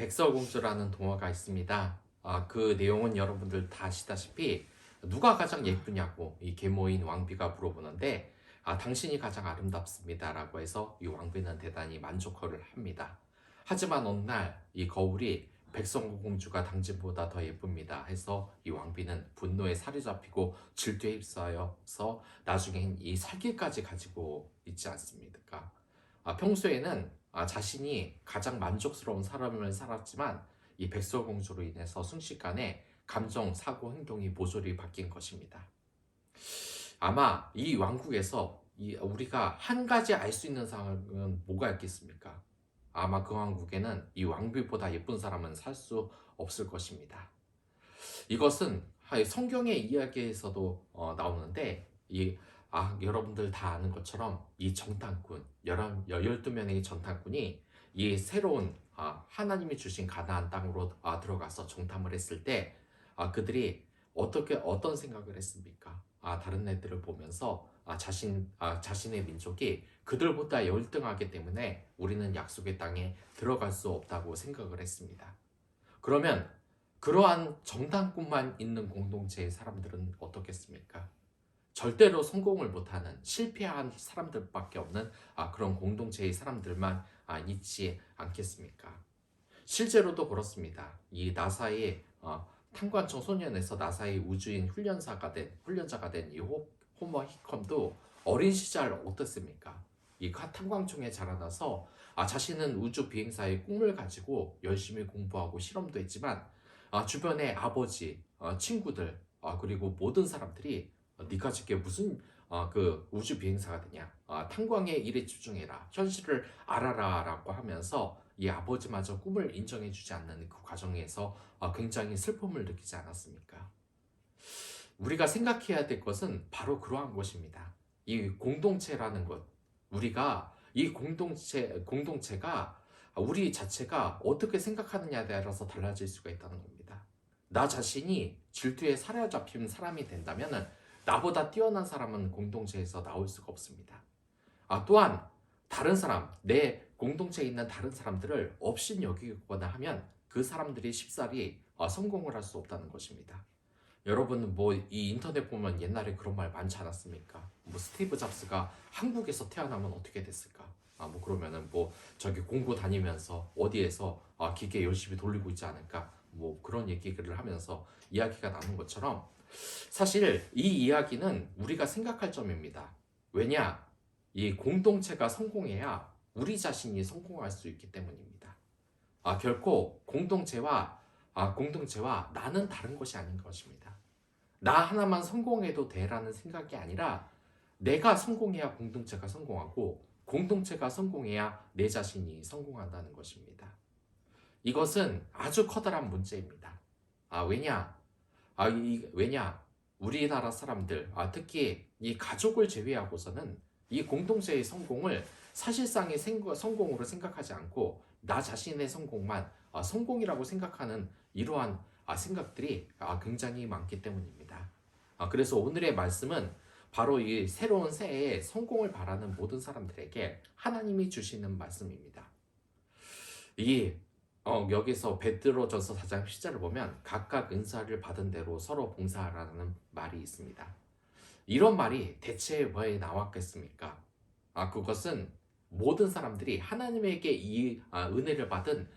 백설공주라는 동화가 있습니다. 그 내용은 여러분들 다 아시다시피 누가 가장 예쁘냐고 이 계모인 왕비가 물어보는데 당신이 가장 아름답습니다라고 해서 이 왕비는 대단히 만족을 합니다. 하지만 어느 날 이 거울이 백설공주가 당신보다 더 예쁩니다 해서 이 왕비는 분노에 살이 잡히고 질투에 휩싸여서 나중엔 이 살길까지 가지고 있지 않습니까? 평소에는 자신이 가장 만족스러운 삶을 살았지만 이 백설공주로 인해서 순식간에 감정, 사고, 행동이 모조리 바뀐 것입니다. 아마 이 왕국에서 우리가 한 가지 알 수 있는 사항은 뭐가 있겠습니까? 아마 그 왕국에는 이 왕비보다 예쁜 사람은 살 수 없을 것입니다. 이것은 성경의 이야기에서도 나오는데 여러분들 다 아는 것처럼 이 정탐꾼 12명의 정탐꾼이 이 새로운 하나님이 주신 가나안 땅으로 들어가서 정탐을 했을 때 그들이 어떤 생각을 했습니까? 다른 애들을 보면서 자신의 민족이 그들보다 열등하기 때문에 우리는 약속의 땅에 들어갈 수 없다고 생각을 했습니다. 그러면 그러한 정탐꾼만 있는 공동체의 사람들은 어떻겠습니까? 절대로 성공을 못하는 실패한 사람들밖에 없는 그런 공동체의 사람들만 있지 않겠습니까? 실제로도 그렇습니다. 이 나사의 탄광 청소년에서 나사의 우주인 훈련자가 된 이 호머 히컴도 어린 시절 어떻습니까? 이 탄광총에 자라나서 자신은 우주 비행사의 꿈을 가지고 열심히 공부하고 실험도 했지만 주변의 아버지, 친구들, 그리고 모든 사람들이 네가 저게 무슨 그 우주 비행사가 되냐? 탄광의 일에 집중해라. 현실을 알아라라고 하면서 이 아버지마저 꿈을 인정해주지 않는 그 과정에서 굉장히 슬픔을 느끼지 않았습니까? 우리가 생각해야 될 것은 바로 그러한 것입니다. 이 공동체라는 것, 우리가 이 공동체가 우리 자체가 어떻게 생각하느냐에 따라서 달라질 수가 있다는 겁니다. 나 자신이 질투에 사로잡힌 사람이 된다면 나보다 뛰어난 사람은 공동체에서 나올 수가 없습니다. 또한 다른 사람, 내 공동체에 있는 다른 사람들을 업신 여기거나 하면 그 사람들이 쉽사리 성공을 할 수 없다는 것입니다. 여러분 이 인터넷 보면 옛날에 그런 말 많지 않았습니까? 스티브 잡스가 한국에서 태어나면 어떻게 됐을까? 그러면은 저기 공고 다니면서 어디에서 기계 열심히 돌리고 있지 않을까? 그런 얘기를 하면서 이야기가 나눈 것처럼 사실 이 이야기는 우리가 생각할 점입니다. 왜냐? 이 공동체가 성공해야 우리 자신이 성공할 수 있기 때문입니다. 결코 공동체와 나는 다른 것이 아닌 것입니다. 나 하나만 성공해도 돼라는 생각이 아니라 내가 성공해야 공동체가 성공하고 공동체가 성공해야 내 자신이 성공한다는 것입니다. 이것은 아주 커다란 문제입니다. 왜냐? 왜냐? 우리나라 사람들, 특히 이 가족을 제외하고서는 이 공동체의 성공을 사실상의 성공으로 생각하지 않고 나 자신의 성공만 성공이라고 생각하는 이러한 생각들이 굉장히 많기 때문입니다. 그래서 오늘의 말씀은 바로 이 새로운 새해에 성공을 바라는 모든 사람들에게 하나님이 주시는 말씀입니다. 여기서 베드로전서 4장 10절을 보면 각각 은사를 받은 대로 서로 봉사하라는 말이 있습니다. 이런 말이 대체 왜 나왔겠습니까? 그것은 모든 사람들이 하나님에게 이 은혜를 받은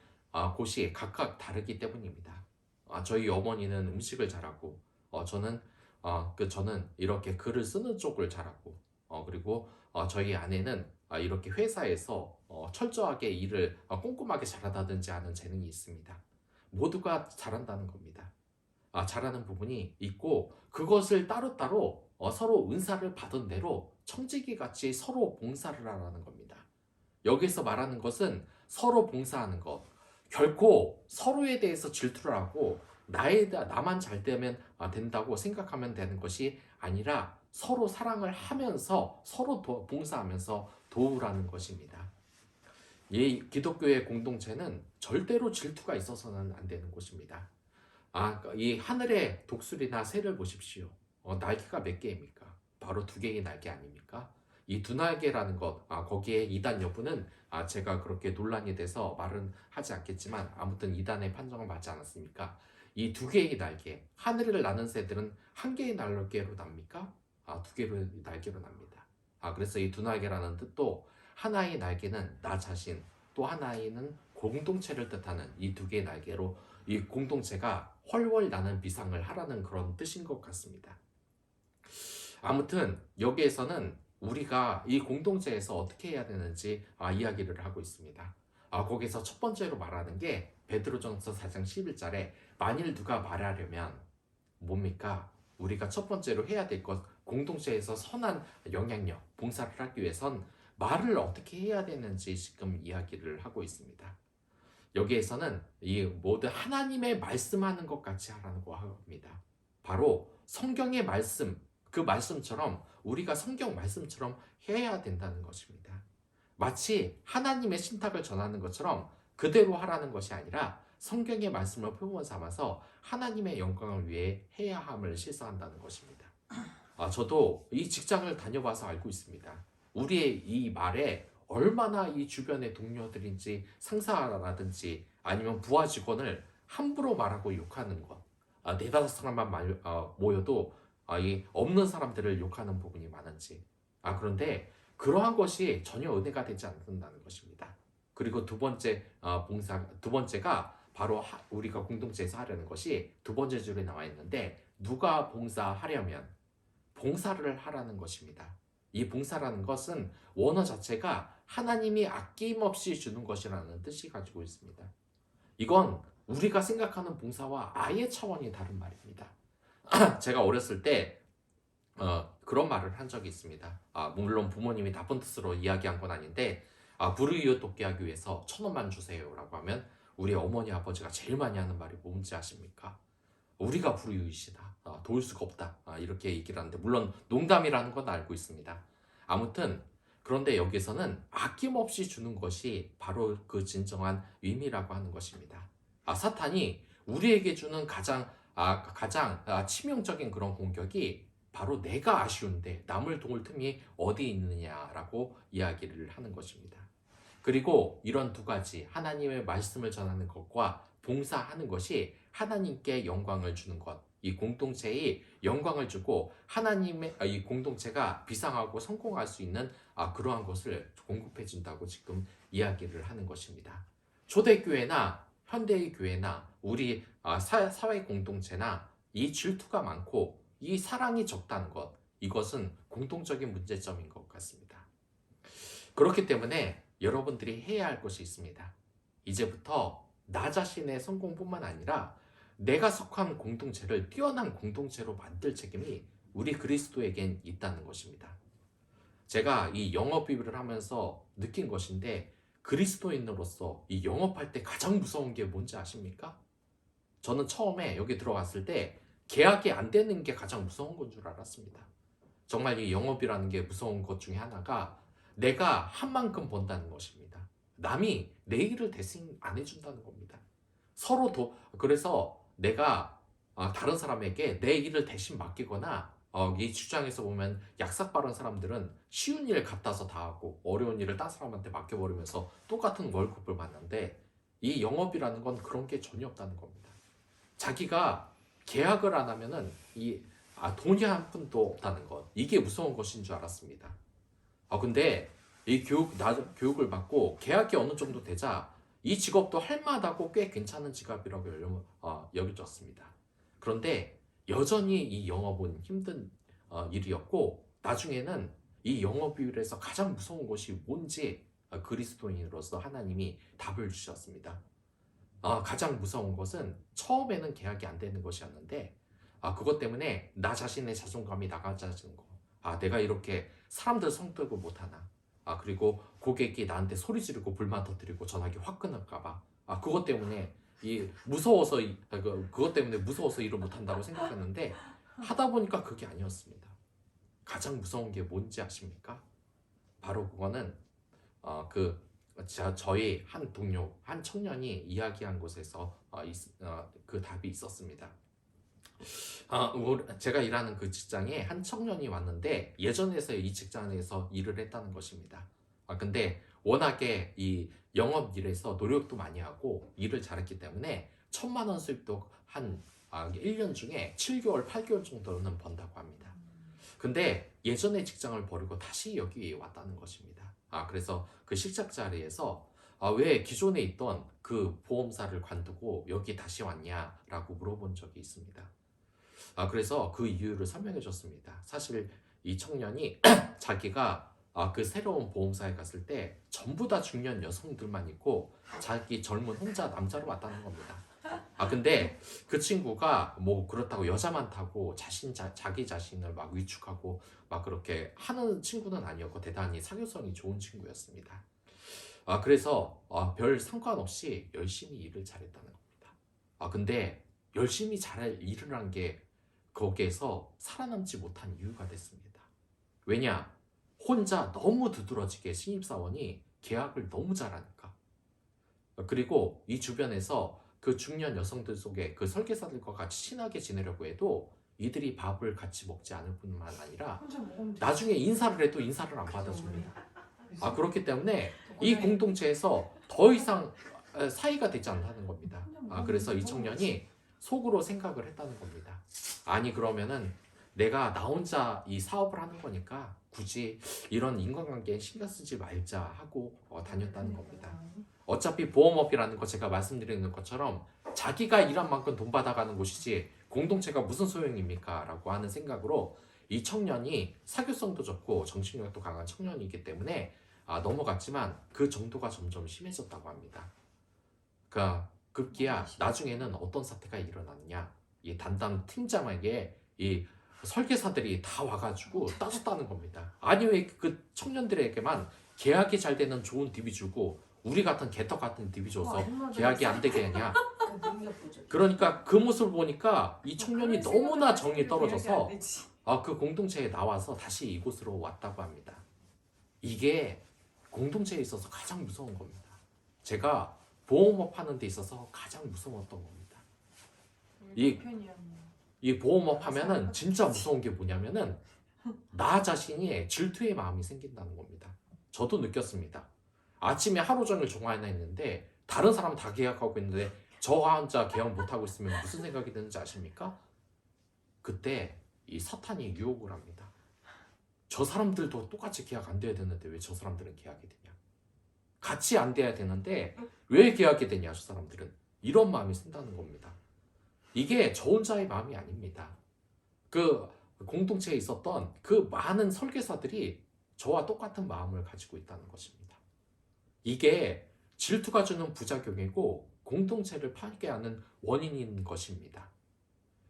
곳이 각각 다르기 때문입니다. 저희 어머니는 음식을 잘하고 저는 이렇게 글을 쓰는 쪽을 잘하고 그리고 저희 아내는 이렇게 회사에서 철저하게 일을 꼼꼼하게 잘한다든지 하는 재능이 있습니다. 모두가 잘한다는 겁니다. 잘하는 부분이 있고 그것을 따로따로 서로 은사를 받은 대로 청지기 같이 서로 봉사를 하라는 겁니다. 여기서 말하는 것은 서로 봉사하는 것, 결코 서로에 대해서 질투를 하고 나만 잘 되면 된다고 생각하면 되는 것이 아니라 서로 사랑을 하면서 서로 봉사하면서 도우라는 것입니다. 이 기독교의 공동체는 절대로 질투가 있어서는 안 되는 곳입니다. 이 하늘의 독수리나 새를 보십시오. 날개가 몇 개입니까? 바로 두 개의 날개 아닙니까? 이 두날개라는 것, 거기에 이단 여부는 제가 그렇게 논란이 돼서 말은 하지 않겠지만 아무튼 이단의 판정을 받지 않았습니까? 이 두 개의 날개, 하늘을 나는 새들은 한 개의 날개로 납니까? 두 개의 날개로 납니다. 그래서 이 두날개라는 뜻도 하나의 날개는 나 자신, 또 하나는 공동체를 뜻하는 이 두 개의 날개로 이 공동체가 훨훨 나는 비상을 하라는 그런 뜻인 것 같습니다. 아무튼 여기에서는 우리가 이 공동체에서 어떻게 해야 되는지 이야기를 하고 있습니다. 거기서 첫 번째로 말하는 게 베드로전서 4장 11절에 만일 누가 말하려면 뭡니까? 우리가 첫 번째로 해야 될 것, 공동체에서 선한 영향력, 봉사를 하기 위해선 말을 어떻게 해야 되는지 지금 이야기를 하고 있습니다. 여기에서는 이 모두 하나님의 말씀하는 것 같이 하라는 거 합니다. 바로 성경의 말씀, 그 말씀처럼 우리가 성경 말씀처럼 해야 된다는 것입니다. 마치 하나님의 신탁을 전하는 것처럼 그대로 하라는 것이 아니라 성경의 말씀을 표본 삼아서 하나님의 영광을 위해 해야 함을 실사한다는 것입니다. 저도 이 직장을 다녀봐서 알고 있습니다. 우리의 이 말에 얼마나 이 주변의 동료들인지 상사라든지 아니면 부하 직원을 함부로 말하고 욕하는 것, 네다섯 사람만 모여도 이 없는 사람들을 욕하는 부분이 많은지. 그런데 그러한 것이 전혀 은혜가 되지 않는다는 것입니다. 그리고 두 번째가 바로 우리가 공동체에서 하려는 것이 두 번째 줄에 나와 있는데 누가 봉사하려면 봉사를 하라는 것입니다. 이 봉사라는 것은 원어 자체가 하나님이 아낌없이 주는 것이라는 뜻이 가지고 있습니다. 이건 우리가 생각하는 봉사와 아예 차원이 다른 말입니다. 제가 어렸을 때 그런 말을 한 적이 있습니다. 물론 부모님이 나쁜 뜻으로 이야기한 건 아닌데 불우이웃 돕게 하기 위해서 1,000원만 주세요 라고 하면 우리 어머니 아버지가 제일 많이 하는 말이 뭔지 아십니까? 우리가 불우이웃이다. 도울 수가 없다. 이렇게 얘기를 하는데 물론 농담이라는 건 알고 있습니다. 아무튼 그런데 여기서는 아낌없이 주는 것이 바로 그 진정한 의미라고 하는 것입니다. 사탄이 우리에게 주는 가장 치명적인 그런 공격이 바로 내가 아쉬운데 남을 도울 틈이 어디 있느냐라고 이야기를 하는 것입니다. 그리고 이런 두 가지 하나님의 말씀을 전하는 것과 봉사하는 것이 하나님께 영광을 주는 것, 이 공동체의 영광을 주고 하나님의 이 공동체가 비상하고 성공할 수 있는 그러한 것을 공급해 준다고 지금 이야기를 하는 것입니다. 초대교회나 현대의 교회나 우리 사회 공동체나 이 질투가 많고 이 사랑이 적다는 것, 이것은 공통적인 문제점인 것 같습니다. 그렇기 때문에 여러분들이 해야 할 것이 있습니다. 이제부터 나 자신의 성공뿐만 아니라 내가 속한 공동체를 뛰어난 공동체로 만들 책임이 우리 그리스도에겐 있다는 것입니다. 제가 이 영업 비밀을 하면서 느낀 것인데 그리스도인으로서 이 영업할 때 가장 무서운 게 뭔지 아십니까? 저는 처음에 여기 들어갔을 때 계약이 안 되는 게 가장 무서운 건 줄 알았습니다. 정말 이 영업이라는 게 무서운 것 중에 하나가 내가 한 만큼 번다는 것입니다. 남이 내 일을 대신 안 해준다는 겁니다. 그래서 내가 다른 사람에게 내 일을 대신 맡기거나 이 주장에서 보면 약삭 빠른 사람들은 쉬운 일 갖다서 다 하고 어려운 일을 딴 사람한테 맡겨버리면서 똑같은 월급을 받는데 이 영업이라는 건 그런 게 전혀 없다는 겁니다. 자기가 계약을 안 하면은 돈이 한 푼도 없다는 것, 이게 무서운 것인 줄 알았습니다. 근데 이 교육을 받고 계약이 어느 정도 되자 이 직업도 할만하고 꽤 괜찮은 직업이라고 여겨졌습니다. 그런데 여전히 이 영업은 힘든 일이었고 나중에는 이 영업 비율에서 가장 무서운 것이 뭔지 그리스도인으로서 하나님이 답을 주셨습니다. 가장 무서운 것은 처음에는 계약이 안 되는 것이었는데 그것 때문에 나 자신의 자존감이 나가자는 거. 내가 이렇게 사람들 성격을 못하나. 그리고 고객이 나한테 소리 지르고 불만 터뜨리고 전화기 확 끊을까봐. 그것 때문에 그것 때문에 무서워서 일을 못한다고 생각했는데 하다 보니까 그게 아니었습니다. 가장 무서운 게 뭔지 아십니까? 바로 그거는 저희 한 동료, 한 청년이 이야기한 곳에서 그 답이 있었습니다. 제가 일하는 그 직장에 한 청년이 왔는데 예전에서 이 직장에서 일을 했다는 것입니다. 근데 워낙에 이 영업 일에서 노력도 많이 하고 일을 잘했기 때문에 1,000만 원 수입도 한 1년 중에 7개월, 8개월 정도는 번다고 합니다. 근데 예전의 직장을 버리고 다시 여기 왔다는 것입니다. 그래서 그 식사 자리에서 왜 기존에 있던 그 보험사를 관두고 여기 다시 왔냐라고 물어본 적이 있습니다. 그래서 그 이유를 설명해 줬습니다. 사실 이 청년이 자기가 그 새로운 보험사에 갔을 때 전부 다 중년 여성들만 있고 자기 젊은 혼자 남자로 왔다는 겁니다. 근데 그 친구가 뭐 그렇다고 여자 많다고 자기 자신을 막 위축하고 막 그렇게 하는 친구는 아니었고 대단히 사교성이 좋은 친구였습니다. 그래서 별 상관없이 열심히 일을 잘했다는 겁니다. 근데 열심히 잘 일을 한 게 거기에서 살아남지 못한 이유가 됐습니다. 왜냐? 혼자 너무 두드러지게 신입사원이 계약을 너무 잘하니까. 그리고 이 주변에서 그 중년 여성들 속에 그 설계사들과 같이 친하게 지내려고 해도 이들이 밥을 같이 먹지 않을 뿐만 아니라 혼자 먹으면 되지. 나중에 인사를 해도 인사를 안 받아줍니다. 그래서 그렇기 때문에 이 혼자 공동체에서 더 이상 사이가 되지 않다는 겁니다. 먹으면 그래서 이 되지. 청년이 속으로 생각을 했다는 겁니다. 아니 그러면은 내가 나 혼자 이 사업을 하는 거니까 굳이 이런 인간관계에 신경 쓰지 말자 하고 다녔다는 겁니다. 어차피 보험업이라는 거 제가 말씀드리는 것처럼 자기가 일한 만큼 돈 받아가는 곳이지 공동체가 무슨 소용입니까? 라고 하는 생각으로 이 청년이 사교성도 좋고 정신력도 강한 청년이기 때문에 넘어갔지만 그 정도가 점점 심해졌다고 합니다. 그러니까 급기야 나중에는 어떤 사태가 일어났냐, 이 담당 팀장에게 이 설계사들이 다 와가지고 따졌다는 겁니다. 아니 왜 그 청년들에게만 계약이 잘 되는 좋은 딥이 주고 우리 같은 개떡 같은 딥이 줘서 계약이 안 되게 하냐. 그러니까 그 모습을 보니까 이 청년이 너무나 정이 떨어져서 그 공동체에 나와서 다시 이곳으로 왔다고 합니다. 이게 공동체에 있어서 가장 무서운 겁니다. 제가 보험업 하는 데 있어서 가장 무서웠던 겁니다. 이 보험업 하면은 진짜 무서운 게 뭐냐면은 나 자신이 질투의 마음이 생긴다는 겁니다. 저도 느꼈습니다. 아침에 하루 종일 종화나 했는데 다른 사람 다 계약하고 있는데 저 혼자 계약 못하고 있으면 무슨 생각이 드는지 아십니까? 그때 이 사탄이 유혹을 합니다. 저 사람들도 똑같이 계약 안 돼야 되는데 왜 저 사람들은 계약이 되냐? 같이 안 돼야 되는데 왜 계약이 되냐? 저 사람들은 이런 마음이 생긴다는 겁니다. 이게 저 혼자의 마음이 아닙니다. 그 공동체에 있었던 그 많은 설계사들이 저와 똑같은 마음을 가지고 있다는 것입니다. 이게 질투가 주는 부작용이고 공동체를 파괴하는 원인인 것입니다.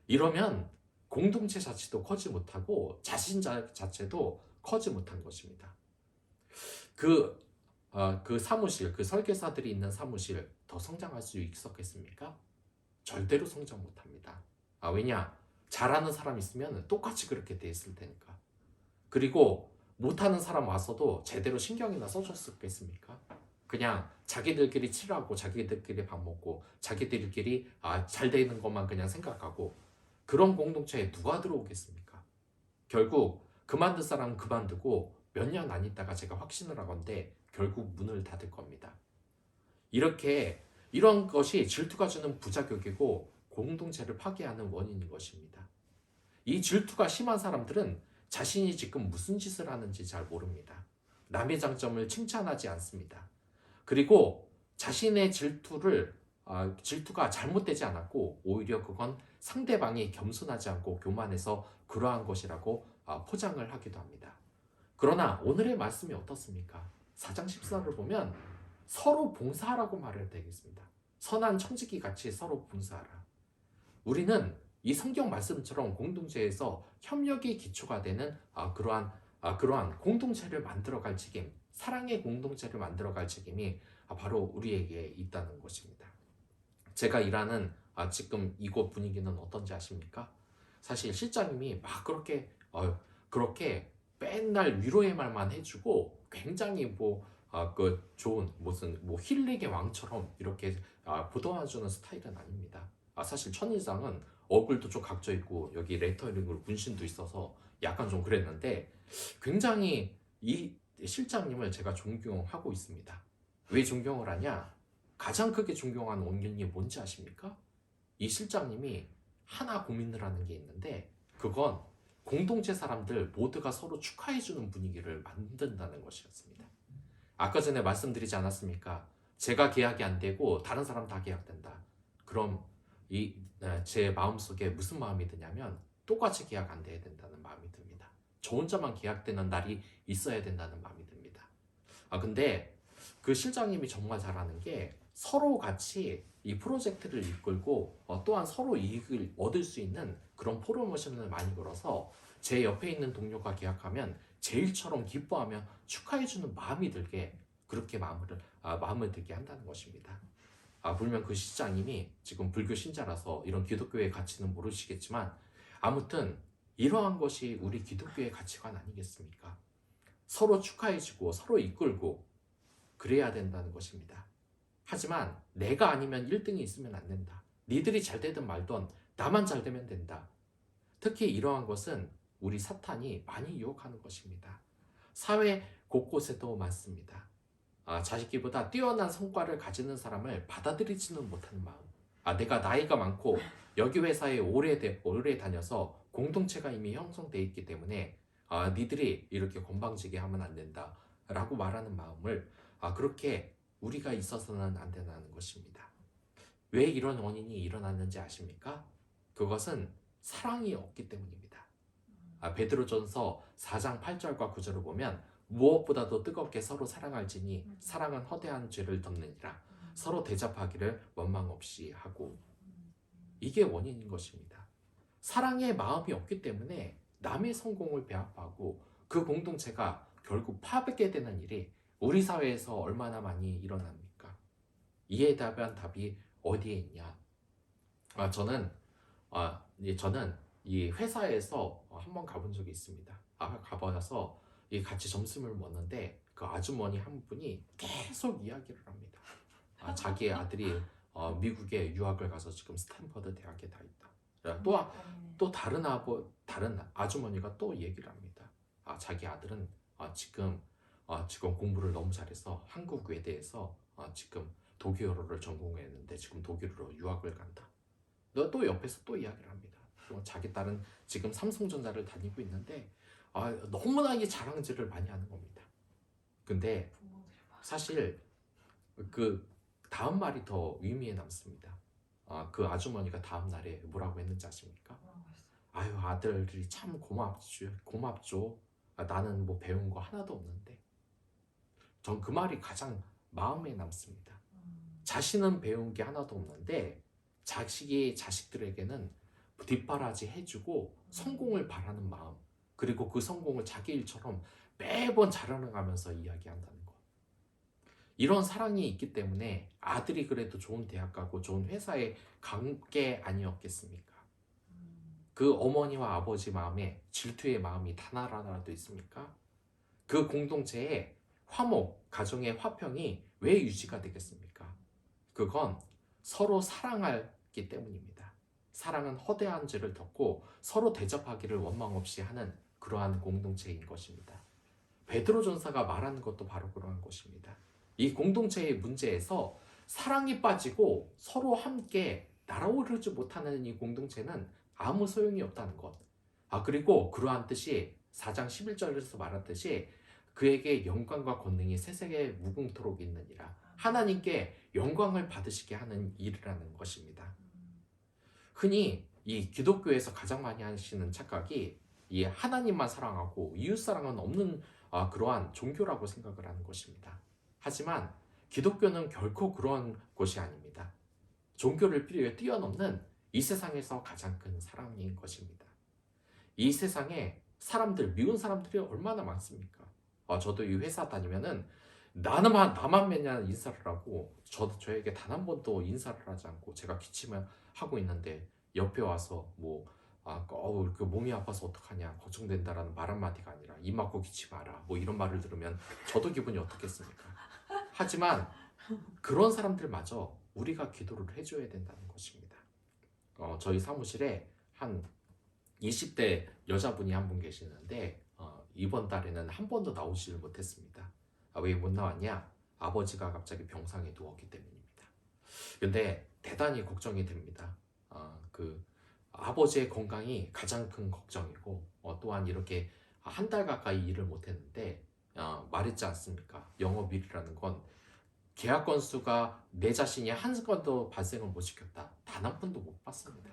이러면 공동체 자체도 커지 못하고 자신 자체도 커지 못한 것입니다. 그 사무실, 그 설계사들이 있는 사무실 더 성장할 수 있었겠습니까? 절대로 성장 못합니다. 왜냐? 잘하는 사람 있으면 똑같이 그렇게 돼 있을 테니까. 그리고 못하는 사람 와서도 제대로 신경이나 써줬겠습니까? 그냥 자기들끼리 칠하고 자기들끼리 밥 먹고 자기들끼리 잘 되는 것만 그냥 생각하고 그런 공동체에 누가 들어오겠습니까? 결국 그만둘 사람은 그만두고 몇 년 안 있다가 제가 확신을 하건대 결국 문을 닫을 겁니다. 이런 것이 질투가 주는 부작용이고 공동체를 파괴하는 원인인 것입니다. 이 질투가 심한 사람들은 자신이 지금 무슨 짓을 하는지 잘 모릅니다. 남의 장점을 칭찬하지 않습니다. 그리고 자신의 질투가 잘못되지 않았고 오히려 그건 상대방이 겸손하지 않고 교만해서 그러한 것이라고 포장을 하기도 합니다. 그러나 오늘의 말씀이 어떻습니까? 4장 14를 보면 서로 봉사하라고 말해야 되겠습니다. 선한 청지기 같이 서로 봉사하라. 우리는 이 성경 말씀처럼 공동체에서 협력이 기초가 되는 그러한 공동체를 만들어갈 책임, 사랑의 공동체를 만들어갈 책임이 바로 우리에게 있다는 것입니다. 제가 일하는 지금 이곳 분위기는 어떤지 아십니까? 사실 실장님이 막 그렇게 맨날 위로의 말만 해주고 굉장히 좋은 무슨 힐링의 왕처럼 이렇게 보도해주는 스타일은 아닙니다. 사실 천 이상은 얼굴도 좀 각져 있고 여기 레터링으로 문신도 있어서 약간 좀 그랬는데 굉장히 이 실장님을 제가 존경하고 있습니다. 왜 존경을 하냐? 가장 크게 존경하는 원인이 뭔지 아십니까? 이 실장님이 하나 고민을 하는 게 있는데 그건 공동체 사람들 모두가 서로 축하해주는 분위기를 만든다는 것이었습니다. 아까 전에 말씀드리지 않았습니까? 제가 계약이 안 되고 다른 사람 다 계약된다. 그럼 제 마음속에 무슨 마음이 드냐면 똑같이 계약 안 돼야 된다는 마음이 듭니다. 저 혼자만 계약되는 날이 있어야 된다는 마음이 듭니다. 근데 그 실장님이 정말 잘하는 게 서로 같이 이 프로젝트를 이끌고 또한 서로 이익을 얻을 수 있는 그런 프로모션을 많이 걸어서 제 옆에 있는 동료가 계약하면 제 일처럼 기뻐하며 축하해주는 마음이 들게 그렇게 마음을 들게 한다는 것입니다. 물론 그 실장님이 지금 불교 신자라서 이런 기독교의 가치는 모르시겠지만 아무튼 이러한 것이 우리 기독교의 가치관 아니겠습니까? 서로 축하해주고 서로 이끌고 그래야 된다는 것입니다. 하지만 내가 아니면 1등이 있으면 안 된다. 니들이 잘 되든 말든 나만 잘 되면 된다. 특히 이러한 것은 우리 사탄이 많이 유혹하는 것입니다. 사회 곳곳에도 많습니다. 자식기보다 뛰어난 성과를 가지는 사람을 받아들이지는 못하는 마음. 내가 나이가 많고 여기 회사에 오래 다녀서 공동체가 이미 형성되어 있기 때문에 니들이 이렇게 건방지게 하면 안 된다 라고 말하는 마음을 그렇게 우리가 있어서는 안 된다는 것입니다. 왜 이런 원인이 일어났는지 아십니까? 그것은 사랑이 없기 때문입니다. 베드로전서 4장 8절과 9절을 보면 무엇보다도 뜨겁게 서로 사랑할지니 사랑은 허대한 죄를 덮느니라. 서로 대접하기를 원망 없이 하고. 이게 원인인 것입니다. 사랑의 마음이 없기 때문에 남의 성공을 배합하고 그 공동체가 결국 파괴되게 되는 일이 우리 사회에서 얼마나 많이 일어납니까? 이에 대한 답이 어디에 있냐? 저는 이 회사에서 한번 가본 적이 있습니다. 가봐서 같이 점심을 먹는데 그 아주머니 한 분이 계속 이야기를 합니다. 자기의 아들이 미국에 유학을 가서 지금 스탠퍼드 대학에 다 있다. 또 다른 아주머니가 또 얘기를 합니다. 자기 아들은 지금 공부를 너무 잘해서 한국 외대에서 지금 독일어를 전공했는데 지금 독일으로 유학을 간다. 또 옆에서 또 이야기를 합니다. 자기 딸은 지금 삼성전자를 다니고 있는데 너무나 이 자랑질을 많이 하는 겁니다. 근데 사실 그 다음 말이 더 의미에 남습니다. 그 아주머니가 다음 날에 뭐라고 했는지 아십니까? 아유, 아들들이 참 고맙죠. 나는 뭐 배운 거 하나도 없는데. 전 그 말이 가장 마음에 남습니다. 자신은 배운 게 하나도 없는데 자식들에게는 뒷바라지 해주고 성공을 바라는 마음, 그리고 그 성공을 자기 일처럼 매번 자랑하면서 이야기한다는 것. 이런 사랑이 있기 때문에 아들이 그래도 좋은 대학 가고 좋은 회사에 간 게 아니었겠습니까? 그 어머니와 아버지 마음에 질투의 마음이 단 하나라도 있습니까? 그 공동체의 가정의 화평이 왜 유지가 되겠습니까? 그건 서로 사랑하기 때문입니다. 사랑은 허대한 죄를 덮고 서로 대접하기를 원망 없이 하는 그러한 공동체인 것입니다. 베드로 전사가 말하는 것도 바로 그러한 것입니다. 이 공동체의 문제에서 사랑이 빠지고 서로 함께 날아오르지 못하는 이 공동체는 아무 소용이 없다는 것. 그리고 그러한 뜻이 4장 11절에서 말했듯이 그에게 영광과 권능이 세세에 무궁토록 있느니라. 하나님께 영광을 받으시게 하는 일이라는 것입니다. 흔히 이 기독교에서 가장 많이 하시는 착각이 이 하나님만 사랑하고 이웃사랑은 없는 그러한 종교라고 생각을 하는 것입니다. 하지만 기독교는 결코 그러한 것이 아닙니다. 종교를 뛰어넘는 이 세상에서 가장 큰 사랑인 것입니다. 이 세상에 미운 사람들이 얼마나 많습니까? 저도 이 회사 다니면은 나만 맨날 인사를 하고 저에게 단 한 번도 인사를 하지 않고 제가 기침을 하고 있는데 옆에 와서 그 몸이 아파서 어떡하냐 걱정된다라는 말 한마디가 아니라 입 막고 기침하라 이런 말을 들으면 저도 기분이 어떻겠습니까? 하지만 그런 사람들마저 우리가 기도를 해줘야 된다는 것입니다. 저희 사무실에 한 20대 여자분이 한 분 계시는데 이번 달에는 한 번도 나오지를 못했습니다. 왜 못 나왔냐? 아버지가 갑자기 병상에 누웠기 때문입니다. 근데 대단히 걱정이 됩니다. 그 아버지의 건강이 가장 큰 걱정이고 또한 이렇게 한 달 가까이 일을 못했는데 말했지 않습니까? 영업일이라는 건 계약 건수가 내 자신이 한 건도 발생을 못 시켰다. 단 한 푼도 못 받습니다.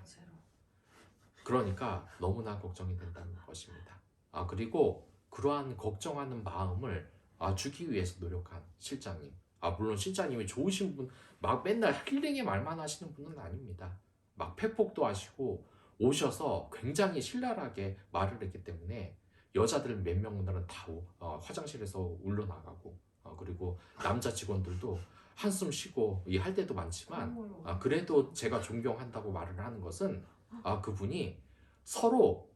그러니까 너무나 걱정이 된다는 것입니다. 그리고 그러한 걱정하는 마음을 주기 위해서 노력한 실장님. 물론 실장님이 좋으신 분, 막 맨날 힐링의 말만 하시는 분은 아닙니다. 막 팩폭도 하시고 오셔서 굉장히 신랄하게 말을 했기 때문에 여자들 몇 명들은 다 화장실에서 울러나가고 그리고 남자 직원들도 한숨 쉬고 할 때도 많지만 그래도 제가 존경한다고 말을 하는 것은 그분이 서로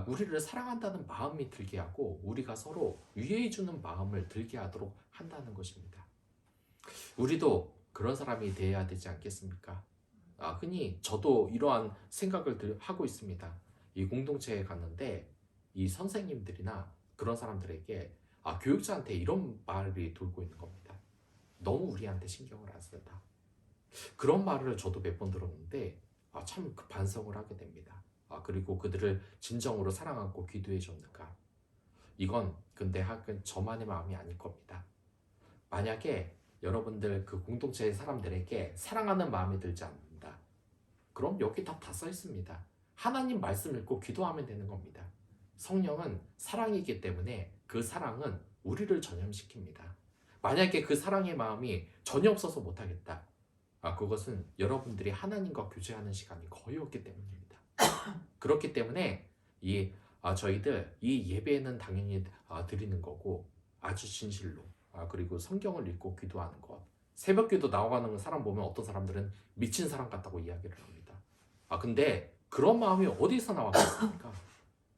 우리를 사랑한다는 마음이 들게 하고 우리가 서로 위해주는 마음을 들게 하도록 한다는 것입니다. 우리도 그런 사람이 되어야 되지 않겠습니까? 흔히 저도 이러한 생각을 하고 있습니다. 이 공동체에 갔는데 이 선생님들이나 그런 사람들에게 교육자한테 이런 말이 돌고 있는 겁니다. 너무 우리한테 신경을 안 쓴다. 그런 말을 저도 몇 번 들었는데 참 반성을 하게 됩니다. 그리고 그들을 진정으로 사랑하고 기도해 줬는가? 이건 근데 저만의 마음이 아닐 겁니다. 만약에 여러분들 그 공동체의 사람들에게 사랑하는 마음이 들지 않는다. 그럼 여기 다 써 있습니다. 하나님 말씀 읽고 기도하면 되는 겁니다. 성령은 사랑이기 때문에 그 사랑은 우리를 전염시킵니다. 만약에 그 사랑의 마음이 전혀 없어서 못하겠다. 그것은 여러분들이 하나님과 교제하는 시간이 거의 없기 때문입니다. 그렇기 때문에 저희들 이 예배는 당연히 드리는 거고 아주 진실로 그리고 성경을 읽고 기도하는 것. 새벽기도 나와가는 사람 보면 어떤 사람들은 미친 사람 같다고 이야기를 합니다. 근데 그런 마음이 어디서 나왔겠습니까?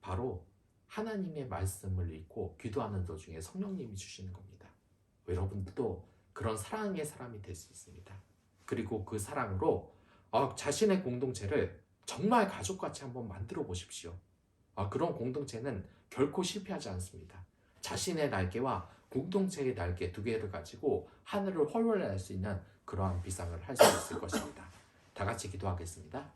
바로 하나님의 말씀을 읽고 기도하는 도중에 성령님이 주시는 겁니다. 여러분들도 그런 사랑의 사람이 될 수 있습니다. 그리고 그 사랑으로 자신의 공동체를 정말 가족같이 한번 만들어 보십시오. 그런 공동체는 결코 실패하지 않습니다. 자신의 날개와 공동체의 날개 두 개를 가지고 하늘을 훨훨 날 수 있는 그러한 비상을 할 수 있을 것입니다. 다 같이 기도하겠습니다.